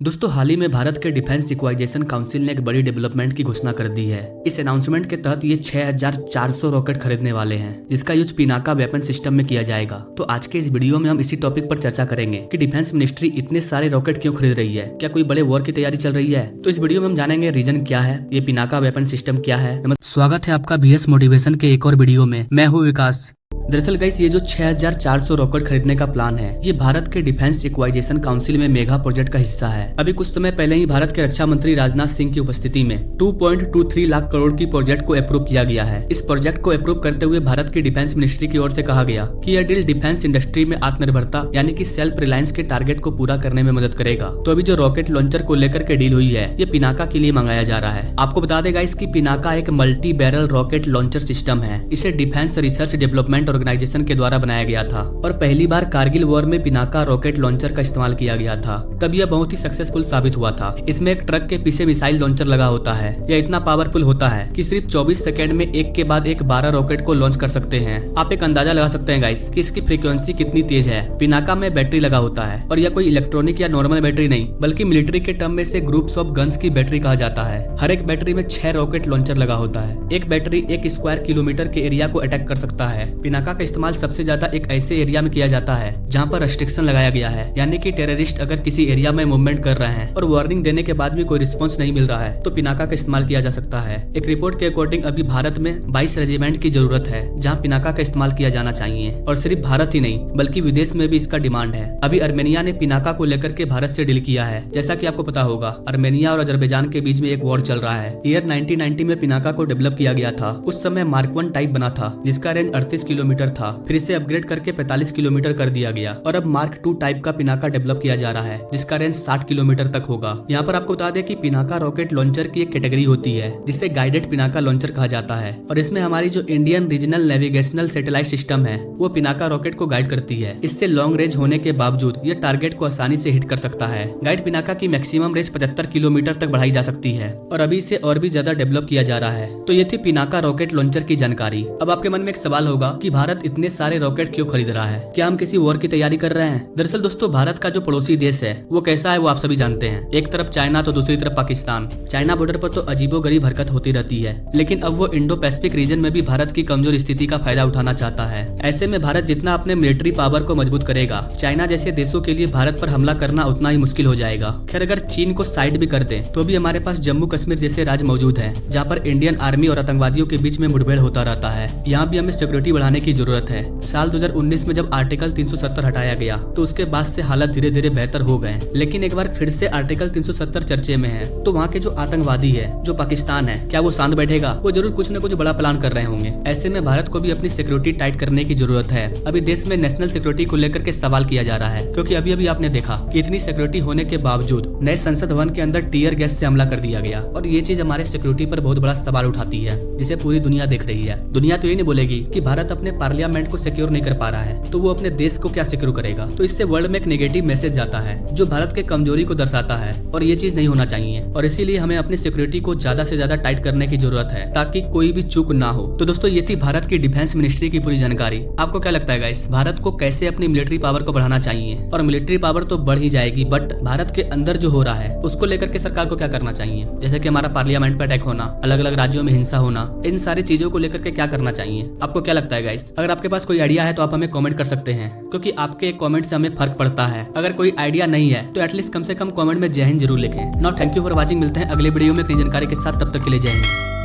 दोस्तों हाल ही में भारत के डिफेंस इक्वाइजेशन काउंसिल ने एक बड़ी डेवलपमेंट की घोषणा कर दी है। इस अनाउंसमेंट के तहत ये 6400 रॉकेट खरीदने वाले हैं, जिसका यूज पिनाका वेपन सिस्टम में किया जाएगा। तो आज के इस वीडियो में हम इसी टॉपिक पर चर्चा करेंगे कि डिफेंस मिनिस्ट्री इतने सारे रॉकेट क्यों खरीद रही है। क्या कोई बड़े वॉर की तैयारी चल रही है? तो इस वीडियो में हम जानेंगे रीजन क्या है, ये पिनाका वेपन सिस्टम क्या है। स्वागत है आपका बीएस मोटिवेशन के एक और वीडियो में। मैं हूँ विकास। दरअसल गाइस ये जो 6400 रॉकेट खरीदने का प्लान है, ये भारत के डिफेंस इक्वाइजेशन काउंसिल में मेगा प्रोजेक्ट का हिस्सा है। अभी कुछ समय पहले ही भारत के रक्षा मंत्री राजनाथ सिंह की उपस्थिति में 2.23 लाख करोड़ की प्रोजेक्ट को अप्रूव किया गया है। इस प्रोजेक्ट को अप्रूव करते हुए भारत की डिफेंस मिनिस्ट्री की ओर से कहा गया कि यह डील डिफेंस इंडस्ट्री में आत्मनिर्भरता यानी कि सेल्फ रिलायंस के टारगेट को पूरा करने में मदद करेगा। तो अभी जो रॉकेट लॉन्चर को लेकर के डील हुई है, ये पिनाका के लिए मंगाया जा रहा है। आपको बता देगा इसकी पिनाका एक multi barrel rocket launcher system है। इसे डिफेंस रिसर्च डेवलपमेंट ऑर्गेनाइजेशन के द्वारा बनाया गया था और पहली बार कारगिल वॉर में पिनाका रॉकेट लॉन्चर का इस्तेमाल किया गया था। तब यह बहुत ही सक्सेसफुल साबित हुआ था। इसमें एक ट्रक के पीछे मिसाइल लॉन्चर लगा होता है। यह इतना पावरफुल होता है कि सिर्फ 24 सेकंड में एक के बाद एक 12 रॉकेट को लॉन्च कर सकते हैं। आप एक अंदाजा लगा सकते हैं गाइस कि इसकी फ्रीक्वेंसी कितनी तेज है। पिनाका में बैटरी लगा होता है और यह कोई इलेक्ट्रॉनिक या नॉर्मल बैटरी नहीं, बल्कि मिलिट्री के टर्म में से ग्रुप्स ऑफ गन्स की बैटरी कहा जाता है। हर एक बैटरी में 6 रॉकेट लॉन्चर लगा होता है। एक बैटरी 1 स्क्वायर किलोमीटर के एरिया को अटैक कर सकता है। पिनाका का इस्तेमाल सबसे ज्यादा एक ऐसे एरिया में किया जाता है जहां पर रेस्ट्रिक्शन लगाया गया है, यानी कि टेररिस्ट अगर किसी एरिया में मूवमेंट कर रहे हैं और वार्निंग देने के बाद भी कोई रिस्पांस नहीं मिल रहा है, तो पिनाका का इस्तेमाल किया जा सकता है। एक रिपोर्ट के अकॉर्डिंग अभी भारत में 22 रेजिमेंट की जरूरत है जहां पिनाका का इस्तेमाल किया जाना चाहिए। और सिर्फ भारत ही नहीं बल्कि विदेश में भी इसका डिमांड है। अभी अर्मेनिया ने पिनाका को लेकर के भारत से डील किया है। जैसा की आपको पता होगा, अर्मेनिया और अजरबैजान के बीच में एक वॉर चल रहा है। ईयर 1990 में पिनाका को डेवलप किया गया था। उस समय मार्क 1 टाइप बना था जिसका रेंज 38 किलोमीटर था। फिर इसे अपग्रेड करके 45 किलोमीटर कर दिया गया और अब मार्क 2 टाइप का पिनाका डेवलप किया जा रहा है जिसका रेंज 60 किलोमीटर तक होगा। यहाँ पर आपको बता दें कि पिनाका रॉकेट लॉन्चर की एक कैटेगरी होती है जिसे गाइडेड पिनाका लॉन्चर कहा जाता है। और इसमें हमारी जो Indian regional navigational satellite system है, वो पिनाका रॉकेट को गाइड करती है। इससे लॉन्ग रेंज होने के बावजूद ये टारगेट को आसानी से हिट कर सकता है। गाइड पिनाका की मैक्सिमम रेंज 75 किलोमीटर तक बढ़ाई जा सकती है और अभी इसे और भी ज्यादा डेवलप किया जा रहा है। तो ये थी पिनाका रॉकेट लॉन्चर की जानकारी। अब आपके मन में एक सवाल होगा कि भारत इतने सारे रॉकेट क्यों खरीद रहा है? क्या हम किसी वॉर की तैयारी कर रहे हैं? दरअसल दोस्तों भारत का जो पड़ोसी देश है वो कैसा है वो आप सभी जानते हैं। एक तरफ चाइना तो दूसरी तरफ पाकिस्तान। चाइना बॉर्डर पर तो अजीबोगरीब हरकत होती रहती है, लेकिन अब वो इंडो पैसिफिक रीजन में भी भारत की कमजोर स्थिति का फायदा उठाना चाहता है। ऐसे में भारत जितना अपने मिलिट्री पावर को मजबूत करेगा, चाइना जैसे देशों के लिए भारत पर हमला करना उतना ही मुश्किल हो जाएगा। खैर अगर चीन को साइड भी कर दे तो भी हमारे पास जम्मू कश्मीर जैसे राज्य मौजूद है जहाँ पर इंडियन आर्मी और आतंकवादियों के बीच में मुठभेड़ होता रहता है। यहाँ भी हमें सिक्योरिटी बढ़ाने की जरूरत है। साल 2019 में जब आर्टिकल 370 हटाया गया तो उसके बाद से हालत धीरे धीरे बेहतर हो गए, लेकिन एक बार फिर से आर्टिकल 370 चर्चे में है। तो वहाँ के जो आतंकवादी है, जो पाकिस्तान है, क्या वो शांत बैठेगा? वो जरूर कुछ न कुछ बड़ा प्लान कर रहे होंगे। ऐसे में भारत को भी अपनी सिक्योरिटी टाइट करने की जरूरत है। अभी देश में नेशनल सिक्योरिटी को लेकर के सवाल किया जा रहा है, क्योंकि अभी अभी आपने देखा कि इतनी सिक्योरिटी होने के बावजूद नए संसद भवन के अंदर टीयर गैस से हमला कर दिया गया और ये चीज हमारे सिक्योरिटी पर बहुत बड़ा सवाल उठाती है, जिसे पूरी दुनिया देख रही है। दुनिया तो ये नहीं बोलेगी कि भारत अपने पार्लियामेंट को सिक्योर नहीं कर पा रहा है, तो वो अपने देश को क्या सिक्योर करेगा? तो इससे वर्ल्ड में एक नेगेटिव मैसेज जाता है जो भारत के कमजोरी को दर्शाता है और ये चीज नहीं होना चाहिए। और इसीलिए हमें अपनी सिक्योरिटी को ज्यादा से ज्यादा टाइट करने की जरूरत है ताकि कोई भी चूक ना हो। तो दोस्तों ये थी भारत की डिफेंस मिनिस्ट्री की पूरी जानकारी। आपको क्या लगता है गाइस, भारत को कैसे अपनी मिलिट्री पावर को बढ़ाना चाहिए? और मिलिट्री पावर तो बढ़ ही जाएगी, बट भारत के अंदर जो हो रहा है उसको लेकर के सरकार को क्या करना चाहिए? जैसे कि हमारा पार्लियामेंट पे अटैक होना, अलग अलग राज्यों में हिंसा होना, इन सारी चीजों को लेकर के क्या करना चाहिए? आपको क्या लगता है गाइस? अगर आपके पास कोई आइडिया है तो आप हमें कमेंट कर सकते हैं, क्योंकि आपके कमेंट से हमें फर्क पड़ता है। अगर कोई आइडिया नहीं है तो एटलीस्ट कम से कम कमेंट में जय हिंद जरूर लिखें। Not thank you for watching. मिलते हैं अगले वीडियो में नई जानकारी के साथ, तब तक के लिए जय हिंद।